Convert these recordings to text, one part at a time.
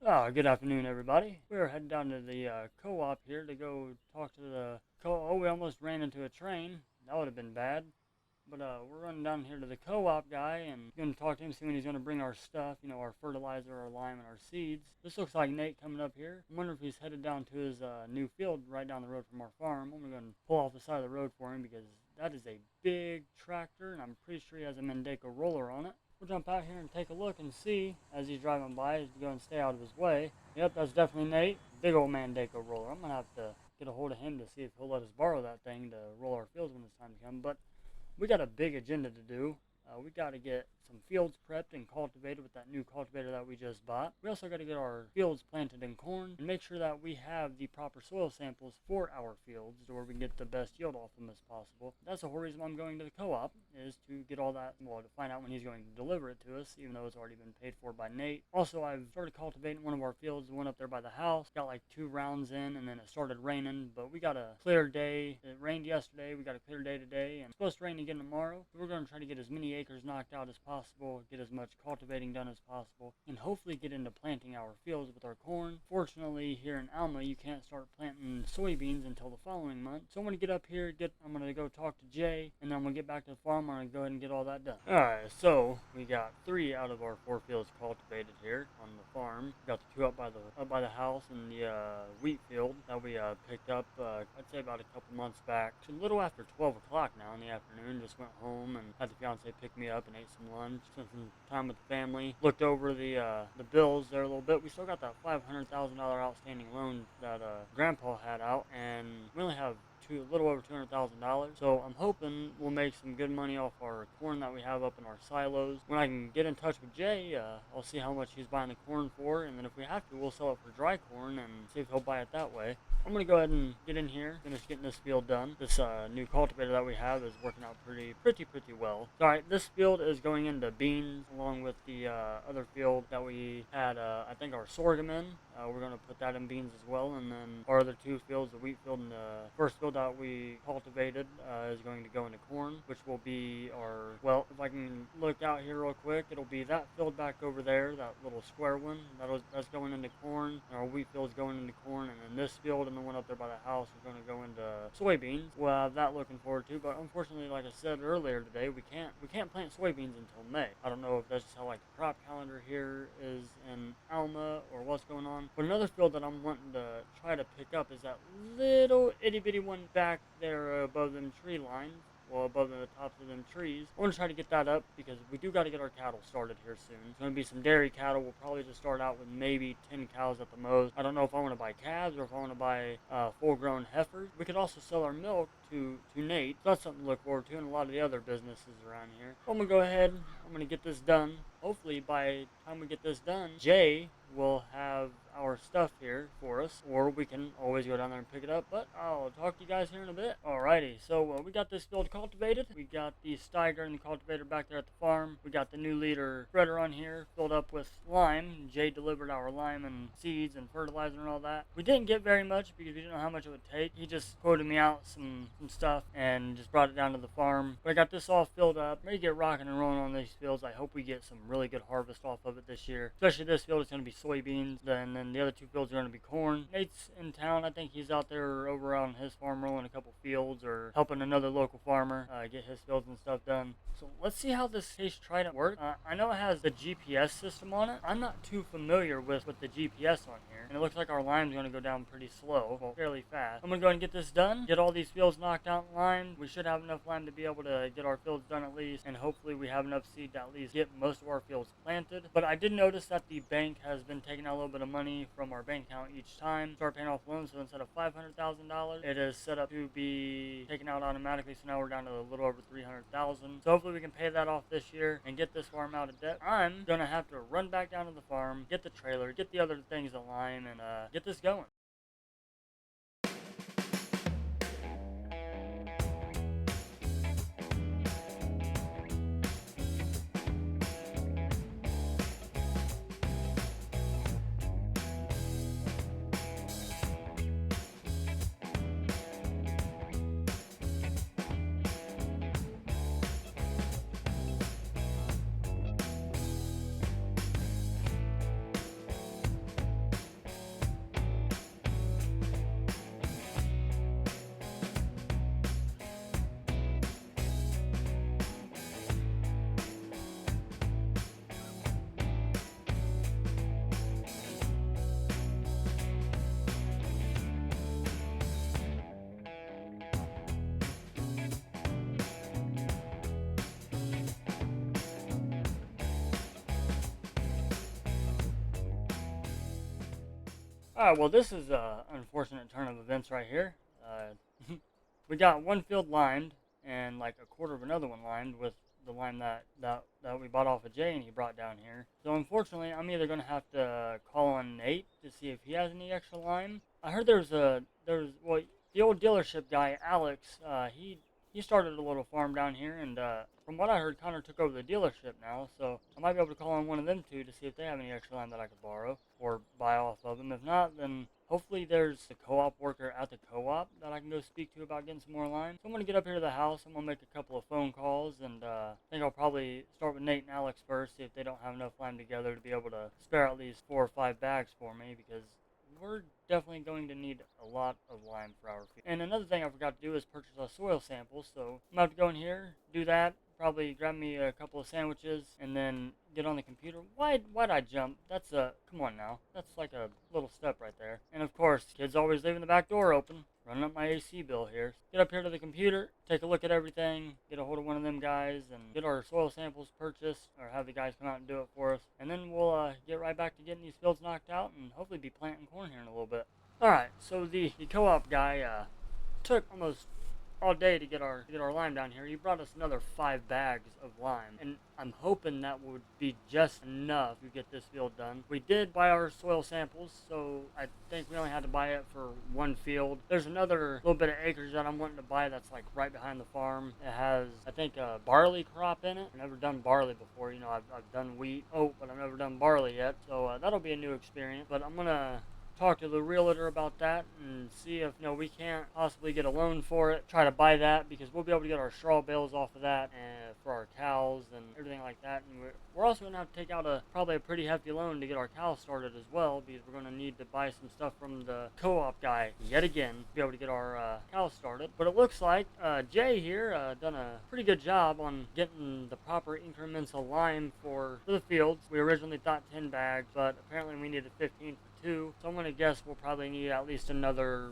Good afternoon, everybody. We're heading down to the co-op here to go talk to the Oh, we almost ran into a train. That would have been bad. But we're running down here to the co-op guy and going to talk to him, see when he's going to bring our stuff, our fertilizer, our lime, and our seeds. This looks like Nate coming up here. I wonder if he's headed down to his new field right down the road from our farm. I'm going to pull off the side of the road for him because that is a big tractor, and I'm pretty sure he has a Mendeco roller on it. We'll jump out here and take a look and see as he's driving by. He's going to stay out of his way. Yep, that's definitely Nate. Big old Mendeco roller. I'm going to have to get a hold of him to see if he'll let us borrow that thing to roll our fields when it's time to come. But we got a big agenda to do. We got to get some fields prepped and cultivated with that new cultivator that we just bought. We also got to get our fields planted in corn and make sure that we have the proper soil samples for our fields to where we can get the best yield off them as possible. That's the whole reason I'm going to the co-op, is to get all that, well, to find out when he's going to deliver it to us, even though it's already been paid for by Nate. Also, I've started cultivating one of our fields, the one up there by the house. Got like 2 rounds in, and then it started raining, but we got a clear day. It rained yesterday, we got a clear day today, and it's supposed to rain again tomorrow. So we're going to try to get as many acres knocked out as possible, get as much cultivating done as possible, and hopefully get into planting our fields with our corn. Fortunately, here in Alma, you can't start planting soybeans until the following month. So I'm going to get up here, I'm going to go talk to Jay, and then I'm going to get back to the farm. I'm going to go ahead and get all that done. Alright, so we got 3 out of our 4 fields cultivated here on the farm. We got the 2 up by the house and the wheat field that we picked up, I'd say about a couple months back. It's a little after 12 o'clock now in the afternoon. Just went home and had the fiance pick me up and ate some lunch, spent some time with the family, looked over the bills there a little bit. We still got that $500,000 outstanding loan that Grandpa had out, and we only have a little over $200,000. So I'm hoping we'll make some good money off our corn that we have up in our silos. When I can get in touch with Jay, I'll see how much he's buying the corn for, and then if we have to, we'll sell it for dry corn and see if he'll buy it that way. I'm going to go ahead and get in here, finish getting this field done. This new cultivator that we have is working out pretty well. Alright, this field is going into beans along with the other field that we had, I think, our sorghum in. We're going to put that in beans as well, and then our other 2 fields, the wheat field and the first field that we cultivated, is going to go into corn, which will be our, well, if I can look out here real quick, it'll be that field back over there, that little square one, that's going into corn, and our wheat field's going into corn, and then this field and the one up there by the house is going to go into soybeans. We'll have that looking forward to, but unfortunately, like I said earlier today, we can't plant soybeans until May. I don't know if that's just how like the crop calendar here is in Alma or what's going on. But another field that I'm wanting to try to pick up is that little itty bitty one back there above them tree lines. Well, above the tops of them trees. I want to try to get that up because we do got to get our cattle started here soon. It's going to be some dairy cattle. We'll probably just start out with maybe 10 cows at the most. I don't know if I want to buy calves or if I want to buy full-grown heifers. We could also sell our milk to Nate. So that's something to look forward to, and a lot of the other businesses around here. So I'm going to go ahead. I'm going to get this done. Hopefully by the time we get this done, Jay will have our stuff here for us, or we can always go down there and pick it up, but I'll talk to you guys here in a bit. Alrighty, so we got this field cultivated. We got the Steiger and the cultivator back there at the farm. We got the new liter spreader on here filled up with lime. Jay delivered our lime and seeds and fertilizer and all that. We didn't get very much because we didn't know how much it would take. He just quoted me out some stuff and just brought it down to the farm. But I got this all filled up. Ready to get rocking and rolling on these fields. I hope we get some really good harvest off of it this year. Especially this field is going to be soybeans, and then the other 2 fields are going to be corn. Nate's in town. I think he's out there over on his farm rolling a couple fields or helping another local farmer get his fields and stuff done. So let's see how this Case Trident works. I know it has the GPS system on it. I'm not too familiar with the GPS on here, and it looks like our lime's going to go down pretty slow, well, fairly fast. I'm going to go ahead and get this done, get all these fields knocked out in lime. We should have enough lime to be able to get our fields done at least, and hopefully we have enough seed to at least get most of our fields planted. But I did notice that the bank has been taking out a little bit of money from our bank account each time, start paying off loans. So instead of $500,000, it is set up to be taken out automatically. So now we're down to a little over $300,000. So hopefully we can pay that off this year and get this farm out of debt. I'm gonna have to run back down to the farm, get the trailer, get the other things in line, and get this going. Alright, well this is a unfortunate turn of events right here. We got one field limed and like a quarter of another one limed with the lime that we bought off of Jay and he brought down here. So unfortunately, I'm either gonna have to call on Nate to see if he has any extra lime. I heard well, the old dealership guy Alex, he started a little farm down here, and from what I heard, Connor took over the dealership now, so I might be able to call on one of them two to see if they have any extra lime that I could borrow or buy off of them. If not, then hopefully there's a co-op worker at the co-op that I can go speak to about getting some more lime. So I'm going to get up here to the house, I'm going to make a couple of phone calls, and I think I'll probably start with Nate and Alex first, see if they don't have enough lime together to be able to spare at least 4 or 5 bags for me, because we're definitely going to need a lot of lime for our field. And another thing I forgot to do is purchase a soil sample, so I'm going to have to go in here, do that, probably grab me a couple of sandwiches, and then get on the computer. Why'd I jump? That's come on now. That's like a little step right there. And of course, kids always leaving the back door open. Running up my AC bill here. Get up here to the computer, take a look at everything, get a hold of one of them guys, and get our soil samples purchased, or have the guys come out and do it for us. And then we'll get right back to getting these fields knocked out, and hopefully be planting corn here in a little bit. Alright, so the co-op guy took almost all day to get our lime down here. He brought us another 5 bags of lime, and I'm hoping that would be just enough to get this field done. We did buy our soil samples, so I think we only had to buy it for one field. There's another little bit of acreage that I'm wanting to buy that's like right behind the farm. It has, I think, a barley crop in it. I've never done barley before. You know, I've done wheat, oat, but I've never done barley yet, so that'll be a new experience. But I'm gonna talk to the realtor about that and see if we can't possibly get a loan for it, try to buy that, because we'll be able to get our straw bales off of that and for our cows and everything like that. And we're also going to have to take out probably a pretty hefty loan to get our cows started as well, because we're going to need to buy some stuff from the co-op guy yet again to be able to get our cows started. But it looks like Jay here done a pretty good job on getting the proper increments of lime for the fields. We originally thought 10 bags, but apparently we needed 15 for 2, so I'm going to guess we'll probably need at least another,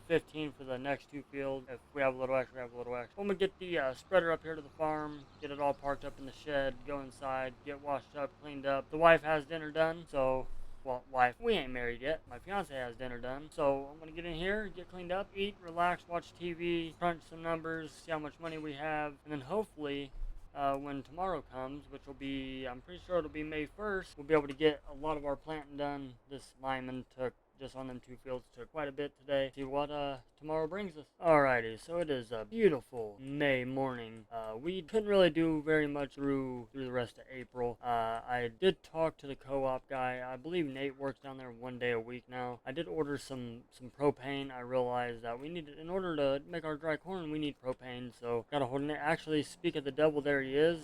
15 for the next 2 fields. If we have a little extra, we have a little extra. I'm going to get the spreader up here to the farm, get it all parked up in the shed, go inside, get washed up, cleaned up. The wife has dinner done, so, well, wife, we ain't married yet. My fiance has dinner done, so I'm going to get in here, get cleaned up, eat, relax, watch TV, crunch some numbers, see how much money we have, and then hopefully when tomorrow comes, which will be, I'm pretty sure it'll be May 1st, we'll be able to get a lot of our planting done. This lineman took, just on them 2 fields, took quite a bit today. See what tomorrow brings us. Alrighty, so it is a beautiful May morning. We couldn't really do very much through the rest of April. I did talk to the co-op guy. I believe Nate works down there 1 day a week now. I did order some propane. I realized that we needed, in order to make our dry corn, we need propane, so got a hold of Nate. Actually, speak of the devil, there he is.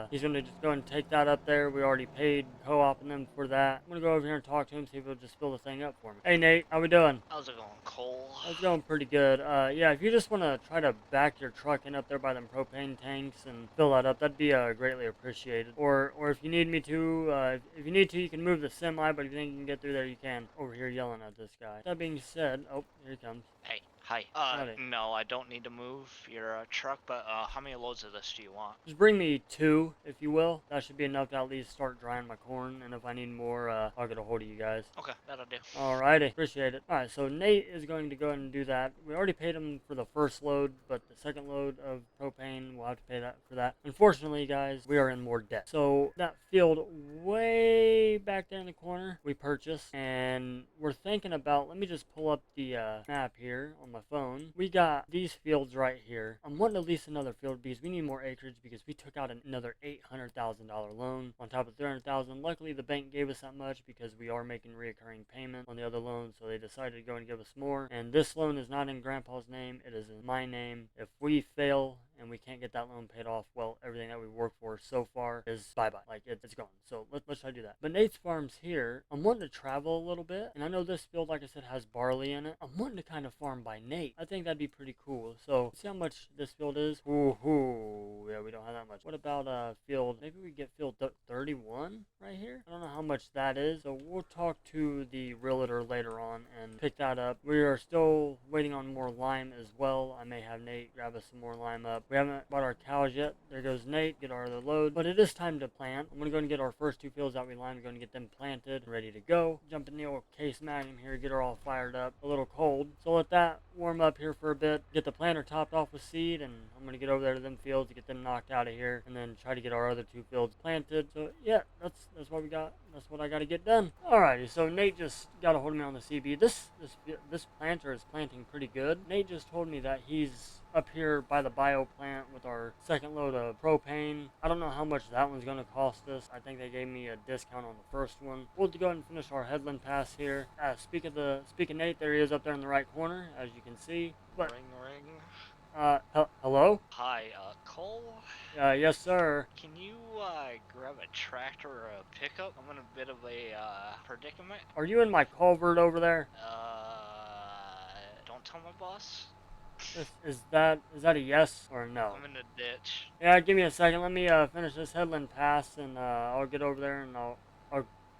He's going to just go and take that up there. We already paid co-op and them for that. I'm going to go over here and talk to him, see if he'll just fill the thing up for me. Hey Nate, how we doing? How's it going, Cole? It's going pretty good. Yeah, if you just want to try to back your truck in up there by them propane tanks and fill that up, that'd be greatly appreciated. Or if you need me to, if you need to, you can move the semi, but if you think you can get through there, you can. Over here yelling at this guy. That being said, oh, here he comes. Hey, hi. No, I don't need to move your truck, but how many loads of this do you want? Just bring me 2, if you will. That should be enough to at least start drying my corn, and if I need more, I'll get a hold of you guys. Okay, that'll do. Alrighty, appreciate it. Alright, so Nate is going to go ahead and do that. We already paid him for the first load, but the second load of propane, we'll have to pay that for that. Unfortunately, guys, we are in more debt. So that field way back there in the corner, we purchased, and we're thinking about, let me just pull up the map here on my phone. We got these fields right here. I'm wanting to lease another field because we need more acreage, because we took out another $800,000 loan on top of $300,000. Luckily, the bank gave us that much because we are making reoccurring payments on the other loan, so they decided to go and give us more. And this loan is not in Grandpa's name, it is in my name. If we fail and we can't get that loan paid off, well, everything that we worked for so far is bye-bye. Like, it's gone. So let's try to do that. But Nate's farm's here. I'm wanting to travel a little bit, and I know this field, like I said, has barley in it. I'm wanting to kind of farm by Nate. I think that'd be pretty cool. So see how much this field is. Ooh, yeah, we don't have that much. What about field, maybe we get field 31 right here? I don't know how much that is, so we'll talk to the realtor later on and pick that up. We are still waiting on more lime as well. I may have Nate grab us some more lime up. We haven't bought our cows yet. There goes Nate, get our other load. But it is time to plant. I'm going to go and get our first 2 fields that we lined. We're going to get them planted, ready to go. Jump in the old case magnum here, get her all fired up. A little cold. So let that warm up here for a bit. Get the planter topped off with seed, and I'm going to get over there to them fields to get them knocked out of here, and then try to get our other 2 fields planted. So yeah, that's what we got. That's what I got to get done. Alrighty, so Nate just got a hold of me on the CB. This planter is planting pretty good. Nate just told me that he's up here by the bio plant with our second load of propane. I don't know how much that one's going to cost us. I think they gave me a discount on the first one. We'll go ahead and finish our headland pass here. Speak of Nate, there he is up there in the right corner, as you can see. But ring. hello? Hi, Cole? Yes, sir. Can you, grab a tractor or a pickup? I'm in a bit of a, predicament. Are you in my culvert over there? Don't tell my boss. Is that a yes or a no? I'm in the ditch. Yeah, give me a second. Let me finish this headland pass, and I'll get over there and I'll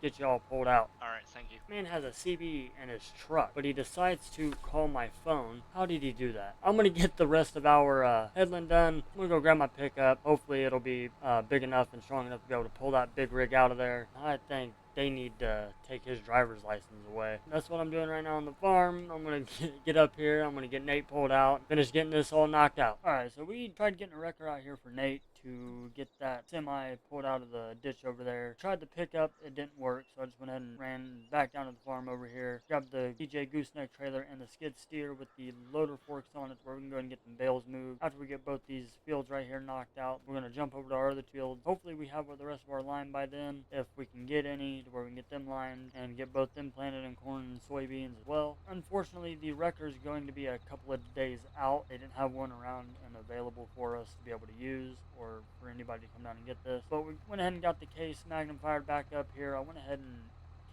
get you all pulled out. Alright, thank you. Man has a CB in his truck, but he decides to call my phone. How did he do that? I'm gonna get the rest of our headland done. I'm gonna go grab my pickup. Hopefully it'll be big enough and strong enough to be able to pull that big rig out of there. I think they need to take his driver's license away. That's what I'm doing right now on the farm. I'm gonna get up here. I'm gonna get Nate pulled out, finish getting this all knocked out. Alright, so we tried getting a wrecker out here for Nate to get that semi pulled out of the ditch over there. Tried to pick up, it didn't work, so I just went ahead and ran back down to the farm over here. Grabbed the DJ gooseneck trailer and the skid steer with the loader forks on it, where we can go ahead and get them bales moved. After we get both these fields right here knocked out, we're gonna jump over to our other fields. Hopefully we have the rest of our line by then, if we can get any, to where we can get them lined and get both them planted in corn and soybeans as well. Unfortunately, the wrecker is going to be a couple of days out. They didn't have one around and available for us to be able to use, or for anybody to come down and get this. But we went ahead and got the case magnum fired back up here. I went ahead and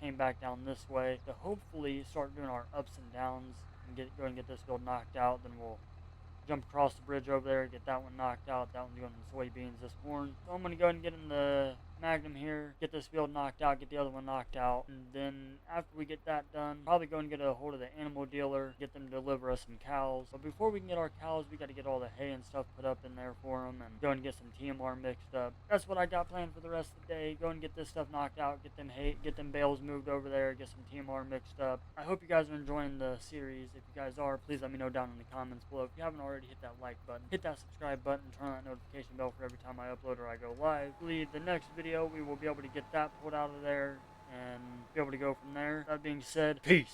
came back down this way to hopefully start doing our ups and downs and go and get this field knocked out. Then we'll jump across the bridge over there, get that one knocked out. That one's going in soybeans, this corn. So I'm going to go ahead and get in the magnum here, get this field knocked out, get the other one knocked out, and then after we get that done, probably go and get a hold of the animal dealer, get them to deliver us some cows. But before we can get our cows, we got to get all the hay and stuff put up in there for them, and go and get some TMR mixed up. That's what I got planned for the rest of the day. Go and get this stuff knocked out, get them hay, get them bales moved over there, get some TMR mixed up. I hope you guys are enjoying the series. If you guys are, please let me know down in the comments below. If you haven't already, hit that like button, hit that subscribe button, turn on that notification bell for every time I upload or I go live. Hopefully the next video we will be able to get that pulled out of there and be able to go from there. That being said, peace.